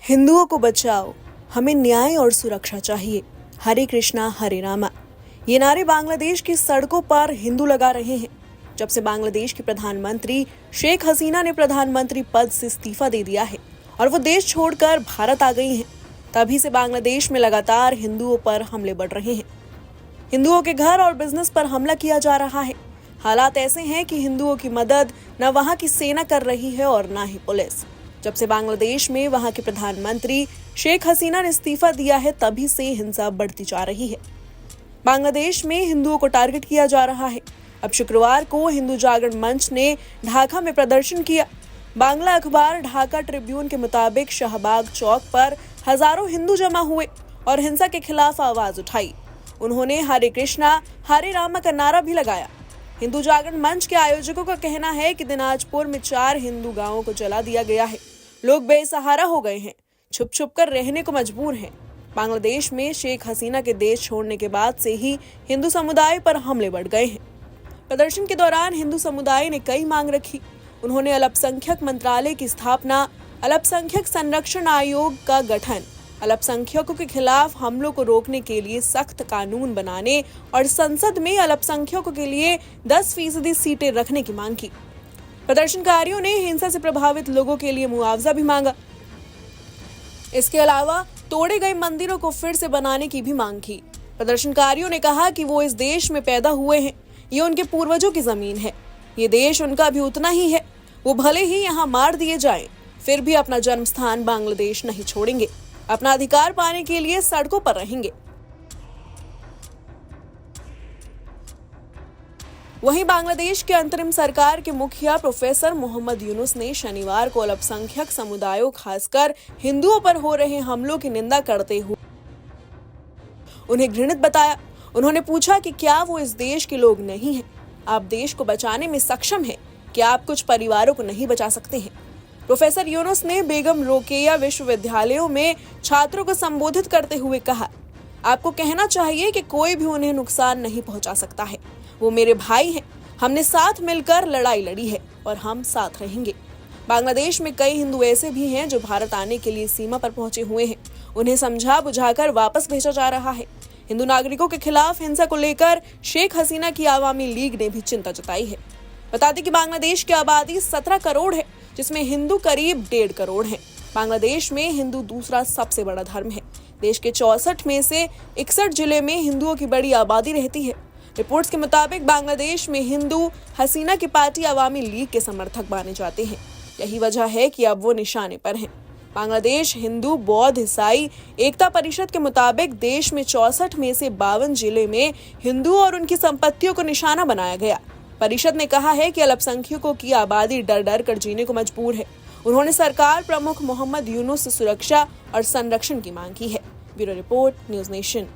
हिंदुओं को बचाओ, हमें न्याय और सुरक्षा चाहिए। हरे कृष्णा हरे रामा, ये नारे बांग्लादेश की सड़कों पर हिंदू लगा रहे हैं। जब से बांग्लादेश की प्रधानमंत्री शेख हसीना ने प्रधानमंत्री पद से इस्तीफा दे दिया है और वो देश छोड़कर भारत आ गई हैं, तभी से बांग्लादेश में लगातार हिंदुओं पर हमले बढ़ रहे हैं। हिंदुओं के घर और बिजनेस पर हमला किया जा रहा है। हालात ऐसे हैं कि हिंदुओं की मदद न वहां की सेना कर रही है और न ही पुलिस। जब से बांग्लादेश में वहां के प्रधानमंत्री शेख हसीना ने इस्तीफा दिया है, तभी से हिंसा बढ़ती जा रही है। बांग्लादेश में हिंदुओं को टारगेट किया जा रहा है। अब शुक्रवार को हिंदू जागरण मंच ने ढाका में प्रदर्शन किया। बांग्ला अखबार ढाका ट्रिब्यून के मुताबिक शाहबाग चौक पर हजारों हिंदू जमा हुए और हिंसा के खिलाफ आवाज उठाई। उन्होंने हरे कृष्णा हरे रामा का नारा भी लगाया। हिंदू जागरण मंच के आयोजकों का कहना है कि दिनाजपुर में 4 हिंदू गांवों को जला दिया गया है। लोग बेसहारा हो गए हैं, छुप छुप कर रहने को मजबूर हैं। बांग्लादेश में शेख हसीना के देश छोड़ने के बाद से ही हिंदू समुदाय पर हमले बढ़ गए हैं। प्रदर्शन के दौरान हिंदू समुदाय ने कई मांग रखी। उन्होंने अल्पसंख्यक मंत्रालय की स्थापना, अल्पसंख्यक संरक्षण आयोग का गठन, अल्पसंख्यकों के खिलाफ हमलों को रोकने के लिए सख्त कानून बनाने और संसद में अल्पसंख्यकों के लिए 10% सीटें रखने की मांग की। प्रदर्शनकारियों ने हिंसा से प्रभावित लोगों के लिए मुआवजा भी मांगा। इसके अलावा तोड़े गए मंदिरों को फिर से बनाने की भी मांग की। प्रदर्शनकारियों ने कहा कि वो इस देश में पैदा हुए हैं, ये उनके पूर्वजों की जमीन है, ये देश उनका भी उतना ही है। वो भले ही यहाँ मार दिए जाएं, फिर भी अपना जन्म स्थान बांग्लादेश नहीं छोड़ेंगे। अपना अधिकार पाने के लिए सड़कों पर रहेंगे। वहीं बांग्लादेश के अंतरिम सरकार के मुखिया प्रोफेसर मोहम्मद यूनुस ने शनिवार को अल्पसंख्यक समुदायों, खासकर हिंदुओं पर हो रहे हमलों की निंदा करते हुए उन्हें घृणित बताया। उन्होंने पूछा कि क्या वो इस देश के लोग नहीं हैं? आप देश को बचाने में सक्षम हैं? क्या आप कुछ परिवारों को नहीं बचा सकते हैं? प्रोफेसर यूनुस ने बेगम रोकेया विश्वविद्यालयों में छात्रों को संबोधित करते हुए कहा, आपको कहना चाहिए कि कोई भी उन्हें नुकसान नहीं पहुंचा सकता है। वो मेरे भाई हैं। हमने साथ मिलकर लड़ाई लड़ी है और हम साथ रहेंगे। बांग्लादेश में कई हिंदू ऐसे भी हैं जो भारत आने के लिए सीमा पर पहुंचे हुए हैं। उन्हें समझा बुझाकर वापस भेजा जा रहा है। हिंदू नागरिकों के खिलाफ हिंसा को लेकर शेख हसीना की आवामी लीग ने भी चिंता जताई है। बता दें कि बांग्लादेश की आबादी 17 करोड़ है, जिसमें हिंदू करीब 1.5 करोड़ हैं। बांग्लादेश में हिंदू दूसरा सबसे बड़ा धर्म है। देश के 64 में से 61 जिले में हिंदुओं की बड़ी आबादी रहती है। रिपोर्ट्स के मुताबिक बांग्लादेश में हिंदू हसीना की पार्टी आवामी लीग के समर्थक माने जाते हैं। यही वजह है कि अब वो निशाने पर हैं। बांग्लादेश हिंदू, बौद्ध, ईसाई एकता परिषद के मुताबिक देश में 64 में से 52 जिले में हिंदू और उनकी संपत्तियों को निशाना बनाया गया। परिषद ने कहा है कि अल्पसंख्यकों की आबादी डर डर कर जीने को मजबूर है। उन्होंने सरकार प्रमुख मोहम्मद यूनुस से सुरक्षा और संरक्षण की मांग की है। Bureau report, news nation.